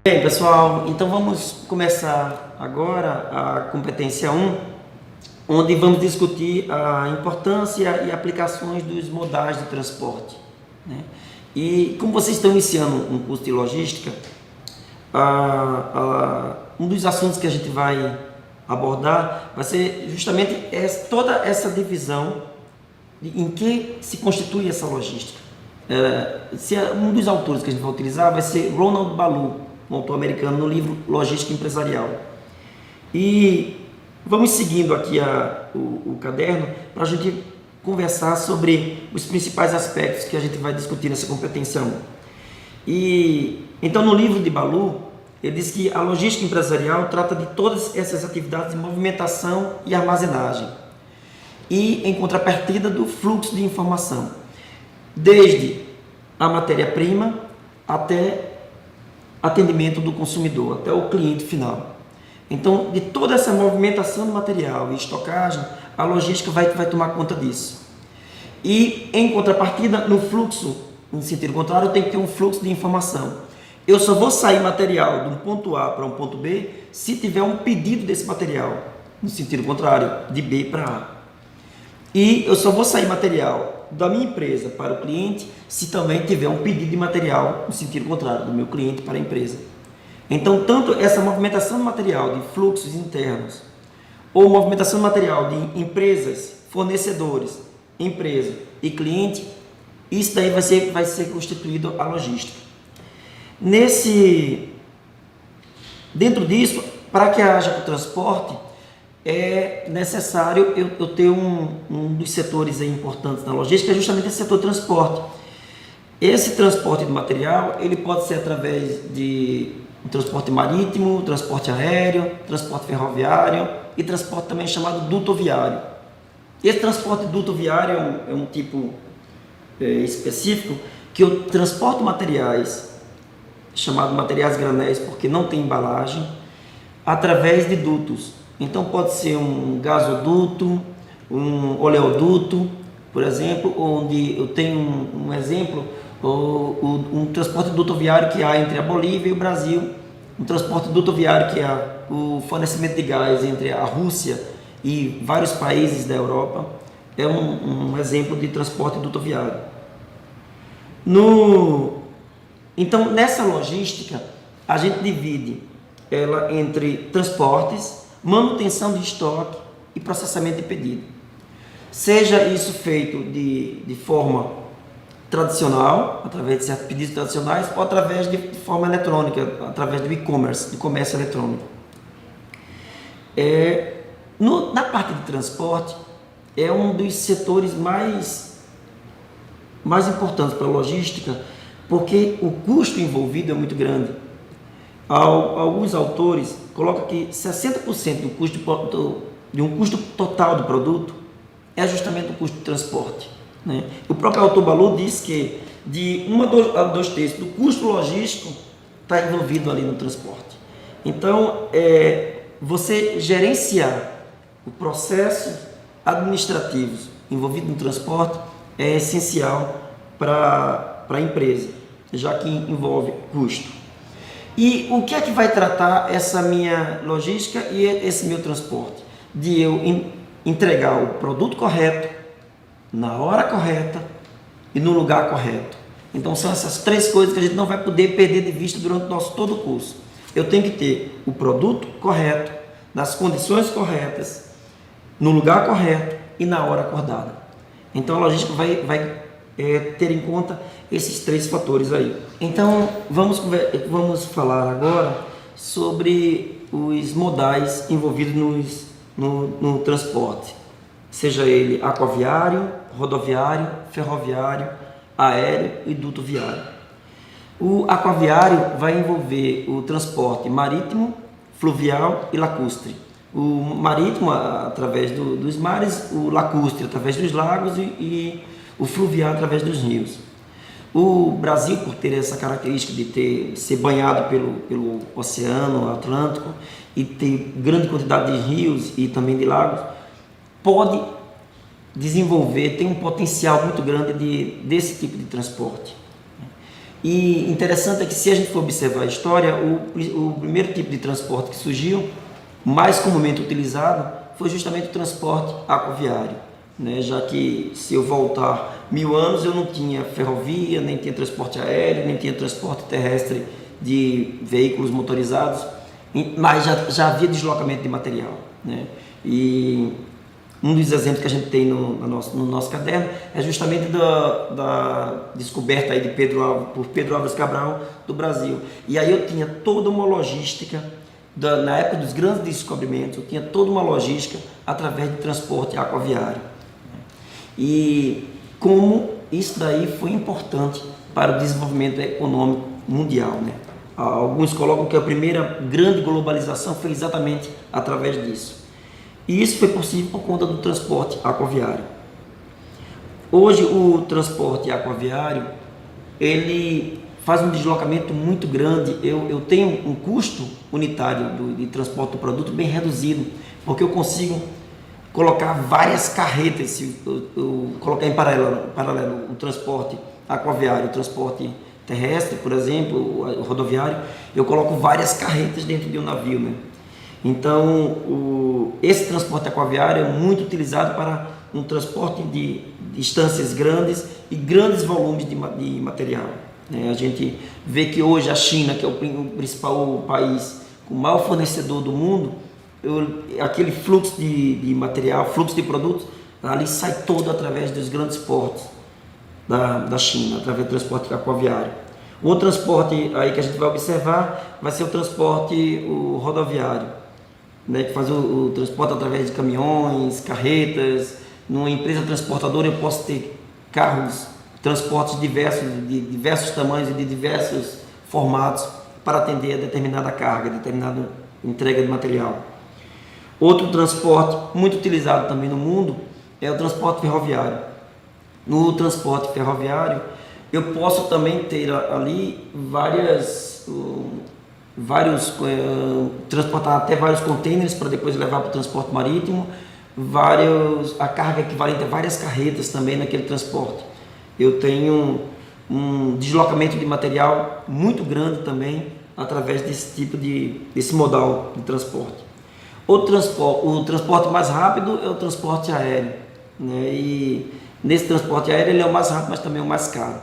Bem, pessoal, então vamos começar agora a competência 1, onde vamos discutir a importância e aplicações dos modais de transporte, né? E como vocês estão iniciando um curso de logística, um dos assuntos que a gente vai abordar vai ser justamente toda essa divisão em que se constitui essa logística. Um dos autores que a gente vai utilizar vai ser Ronald Ballou, um autor americano, no livro Logística Empresarial. E vamos seguindo aqui o caderno para a gente conversar sobre os principais aspectos que a gente vai discutir nessa competência 1. E então, no livro de Ballou, ele diz que a logística empresarial trata de todas essas atividades de movimentação e armazenagem, e em contrapartida do fluxo de informação, desde a matéria-prima até atendimento do consumidor, até o cliente final. Então, de toda essa movimentação do material e estocagem, a logística vai tomar conta disso. E, em contrapartida, no fluxo, em sentido contrário, tem que ter um fluxo de informação. Eu só vou sair material de um ponto A para um ponto B se tiver um pedido desse material, no sentido contrário, de B para A. E eu só vou sair material da minha empresa para o cliente se também tiver um pedido de material no sentido contrário, do meu cliente para a empresa. Então, tanto essa movimentação de material de fluxos internos ou movimentação de material de empresas, fornecedores, empresa e cliente, isso daí vai ser constituído a logística. Dentro disso, para que haja o transporte, é necessário eu ter um dos setores aí importantes na logística, é justamente esse setor de transporte. Esse transporte de material, ele pode ser através de transporte marítimo, transporte aéreo, transporte ferroviário e transporte também chamado dutoviário. Esse transporte dutoviário é um tipo específico que eu transporto materiais, chamado materiais granéis, porque não tem embalagem, através de dutos. Então pode ser um gasoduto, um oleoduto, por exemplo, onde eu tenho um exemplo, um transporte dutoviário que há entre a Bolívia e o Brasil, um transporte dutoviário que há o fornecimento de gás entre a Rússia e vários países da Europa, é um exemplo de transporte dutoviário. Então, nessa logística, a gente divide ela entre transportes, manutenção de estoque e processamento de pedido. Seja isso feito de forma tradicional, através de certos pedidos tradicionais, ou através de forma eletrônica, através do e-commerce, de comércio eletrônico. Na parte de transporte, é um dos setores mais importantes para a logística, porque o custo envolvido é muito grande. Alguns autores colocam que 60% do custo de um custo total do produto é justamente o custo de transporte, né? O próprio autor Ballou diz que de 1 a 2 terços do custo logístico está envolvido ali no transporte. Então, você gerenciar o processo administrativo envolvido no transporte é essencial para a empresa, já que envolve custo. E o que é que vai tratar essa minha logística e esse meu transporte? De eu entregar o produto correto, na hora correta e no lugar correto. Então são essas 3 coisas que a gente não vai poder perder de vista durante todo o curso. Eu tenho que ter o produto correto, nas condições corretas, no lugar correto e na hora acordada. Então a logística vai ter em conta esses 3 fatores aí. Então vamos falar agora sobre os modais envolvidos no transporte, seja ele aquaviário, rodoviário, ferroviário, aéreo e dutoviário. O aquaviário vai envolver o transporte marítimo, fluvial e lacustre. O marítimo através dos mares, o lacustre através dos lagos e o fluvial através dos rios. O Brasil, por ter essa característica de ser banhado pelo Oceano Atlântico e ter grande quantidade de rios e também de lagos, pode desenvolver, tem um potencial muito grande desse tipo de transporte. E interessante é que, se a gente for observar a história, o primeiro tipo de transporte que surgiu, mais comumente utilizado, foi justamente o transporte aquaviário, né? Já que, se eu voltar 1000 anos, eu não tinha ferrovia, nem tinha transporte aéreo, nem tinha transporte terrestre de veículos motorizados, mas já havia deslocamento de material, né? E um dos exemplos que a gente tem no nosso caderno é justamente da descoberta aí por Pedro Álvares Cabral do Brasil. E aí eu tinha toda uma logística, na época dos grandes descobrimentos, eu tinha toda uma logística através de transporte aquaviário. E como isso daí foi importante para o desenvolvimento econômico mundial, né? Alguns colocam que a primeira grande globalização foi exatamente através disso. E isso foi possível por conta do transporte aquaviário. Hoje o transporte aquaviário, ele faz um deslocamento muito grande. Eu tenho um custo unitário de transporte do produto bem reduzido, porque eu consigo colocar várias carretas. Se eu colocar em paralelo o transporte aquaviário, o transporte terrestre, por exemplo, o rodoviário, eu coloco várias carretas dentro de um navio, né? Então, esse transporte aquaviário é muito utilizado para um transporte de distâncias grandes e grandes volumes de material, né? A gente vê que hoje a China, que é o principal país, o maior fornecedor do mundo, aquele fluxo de material, fluxo de produtos, ali sai todo através dos grandes portos da China, através do transporte aquaviário. O outro transporte aí que a gente vai observar vai ser o transporte rodoviário, né, que faz o transporte através de caminhões, carretas. Numa empresa transportadora eu posso ter carros, transportes diversos, de diversos tamanhos e de diversos formatos para atender a determinada carga, determinada entrega de material. Outro transporte muito utilizado também no mundo é o transporte ferroviário. No transporte ferroviário eu posso também ter ali transportar até vários contêineres para depois levar para o transporte marítimo, a carga equivalente a várias carretas também naquele transporte. Eu tenho um deslocamento de material muito grande também através desse modal de transporte. O transporte mais rápido é o transporte aéreo, né? E nesse transporte aéreo ele é o mais rápido, mas também é o mais caro.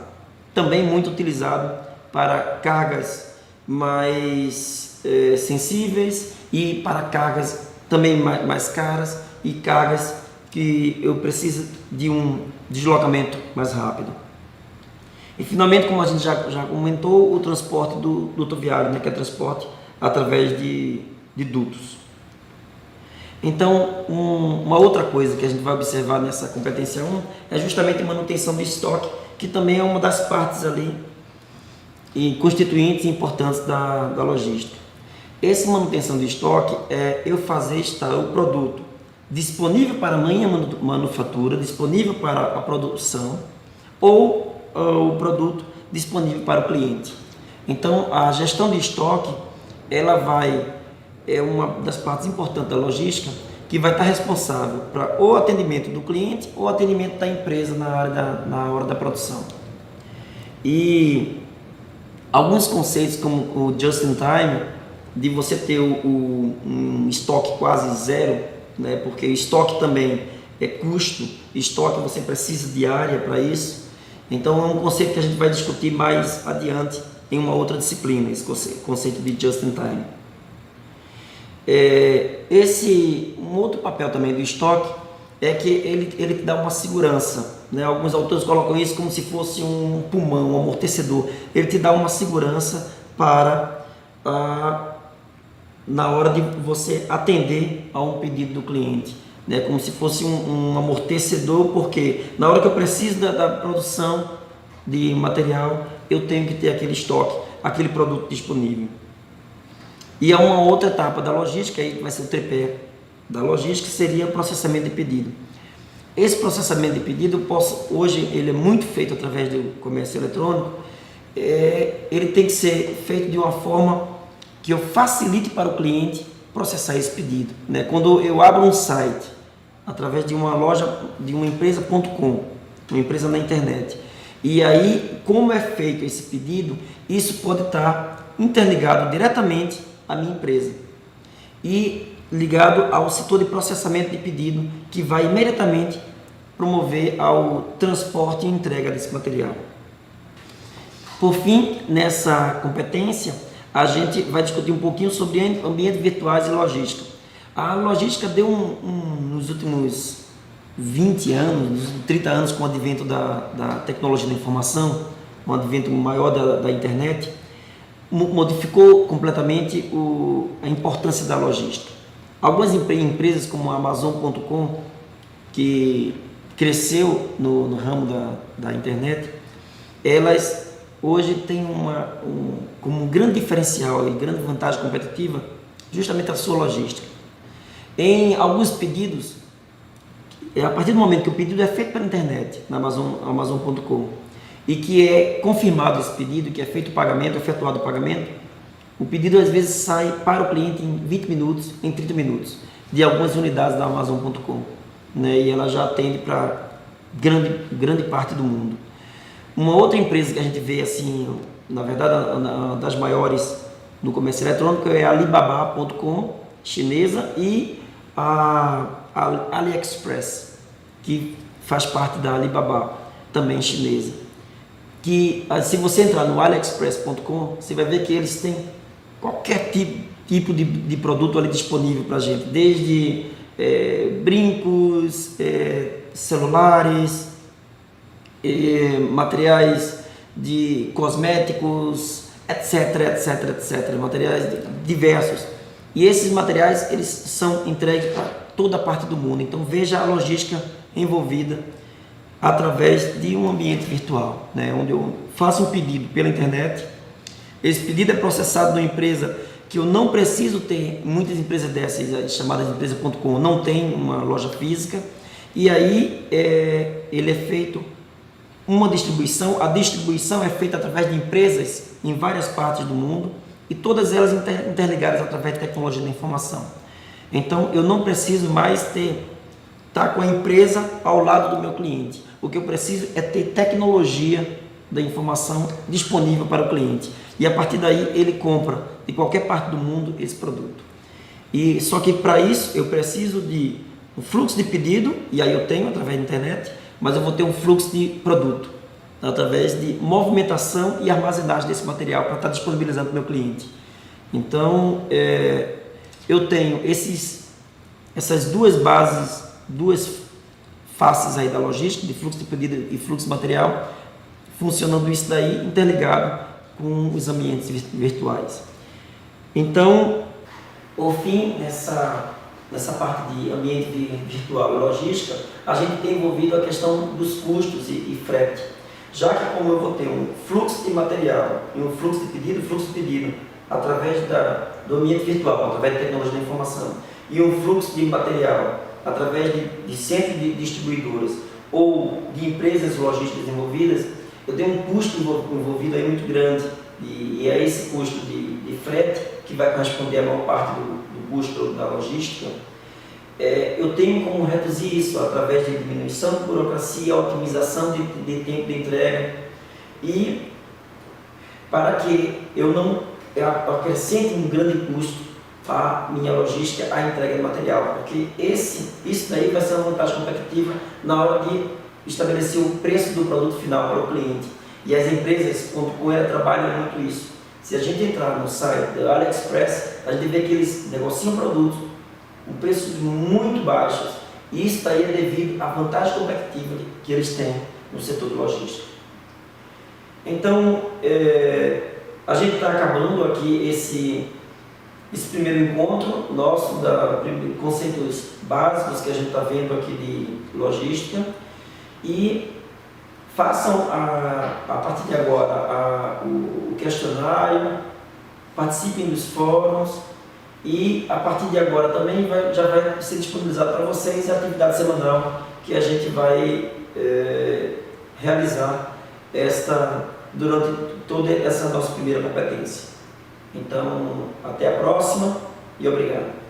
Também muito utilizado para cargas mais sensíveis e para cargas também mais caras e cargas que eu preciso de um deslocamento mais rápido. E finalmente, como a gente já comentou, o transporte dutoviário, né, que é transporte através de dutos. Então, uma outra coisa que a gente vai observar nessa competência 1 é justamente a manutenção de estoque, que também é uma das partes ali e constituintes importantes da logística. Essa manutenção de estoque é eu fazer estar o produto disponível para a minha manufatura, disponível para a produção, ou o produto disponível para o cliente. Então, a gestão de estoque, é uma das partes importantes da logística, que vai estar responsável para o atendimento do cliente ou atendimento da empresa na hora da produção. E alguns conceitos, como o just in time, de você ter um estoque quase zero, né, porque estoque também é custo, estoque você precisa de área para isso. Então é um conceito que a gente vai discutir mais adiante em uma outra disciplina, esse conceito de just in time. Um outro papel também do estoque é que ele te dá uma segurança, né? Alguns autores colocam isso como se fosse um pulmão, um amortecedor. Ele te dá uma segurança para na hora de você atender a um pedido do cliente, né? Como se fosse um amortecedor, porque na hora que eu preciso da produção de material, eu tenho que ter aquele estoque, aquele produto disponível. E há uma outra etapa da logística, aí vai ser o tripé da logística, que seria o processamento de pedido. Esse processamento de pedido, hoje ele é muito feito através do comércio eletrônico. Ele tem que ser feito de uma forma que eu facilite para o cliente processar esse pedido, né? Quando eu abro um site através de uma loja, de uma empresa.com, uma empresa na internet, E aí, como é feito esse pedido, isso pode estar interligado diretamente à minha empresa e ligado ao setor de processamento de pedido, que vai imediatamente promover ao transporte e entrega desse material. Por fim, nessa competência, a gente vai discutir um pouquinho sobre ambientes virtuais e logística. A logística deu nos últimos 20 anos, 30 anos, com o advento da tecnologia da informação, com o advento maior da internet, modificou completamente a importância da logística. Algumas empresas como a Amazon.com, que cresceu no ramo da internet, elas hoje têm como um grande diferencial e grande vantagem competitiva justamente a sua logística. Em alguns pedidos, a partir do momento que o pedido é feito pela internet, na Amazon.com, e que é confirmado esse pedido, que é feito o pagamento, efetuado o pagamento, o pedido às vezes sai para o cliente em 20 minutos, em 30 minutos, de algumas unidades da Amazon.com, né? E ela já atende para grande parte do mundo. Uma outra empresa que a gente vê assim, na verdade, uma das maiores no comércio eletrônico é a Alibaba.com, chinesa, e a AliExpress, que faz parte da Alibaba, também chinesa. Que se você entrar no aliexpress.com, você vai ver que eles têm qualquer tipo de produto ali disponível para a gente, desde brincos, celulares, materiais de cosméticos, etc, materiais diversos. E esses materiais, eles são entregues para toda a parte do mundo. Então veja a logística envolvida através de um ambiente virtual, né, onde eu faço um pedido pela internet. Esse pedido é processado numa empresa que eu não preciso ter. Muitas empresas dessas, chamadas de empresa.com, não tem uma loja física, e aí ele é feito uma distribuição. A distribuição é feita através de empresas em várias partes do mundo, e todas elas interligadas através de tecnologia da informação. Então eu não preciso mais estar com a empresa ao lado do meu cliente. O que eu preciso é ter tecnologia da informação disponível para o cliente, e a partir daí ele compra de qualquer parte do mundo esse produto. E só que para isso eu preciso de um fluxo de pedido, e aí eu tenho através da internet, mas eu vou ter um fluxo de produto através de movimentação e armazenagem desse material para estar disponibilizando para o meu cliente. Então eu tenho essas duas bases, duas faces aí da logística, de fluxo de pedido e fluxo de material, funcionando isso daí interligado com os ambientes virtuais. Então, por fim, nessa parte de ambiente virtual e logística, a gente tem envolvido a questão dos custos e frete. Já que como eu vou ter um fluxo de material e um fluxo de pedido através do ambiente virtual, através da tecnologia da informação, e um fluxo de material através de centros de distribuidoras ou de empresas logísticas envolvidas, eu tenho um custo envolvido aí muito grande, e é esse custo de frete que vai corresponder a maior parte do custo da logística. Eu tenho como reduzir isso através de diminuição de burocracia, otimização de tempo de entrega, e para que eu não acrescente um grande custo a minha logística, a entrega de material, porque isso daí vai ser uma vantagem competitiva na hora de estabelecer o preço do produto final para o cliente. E as empresas trabalham muito isso. Se a gente entrar no site da AliExpress, a gente vê que eles negociam produtos com preços muito baixos, e isso daí é devido à vantagem competitiva que eles têm no setor de logística. Então, a gente está acabando aqui esse primeiro encontro nosso, conceitos básicos que a gente está vendo aqui de logística, e façam a partir de agora o questionário, participem dos fóruns, e a partir de agora também já vai ser disponibilizado para vocês a atividade semanal que a gente vai realizar durante toda essa nossa primeira competência. Então, até a próxima e obrigado.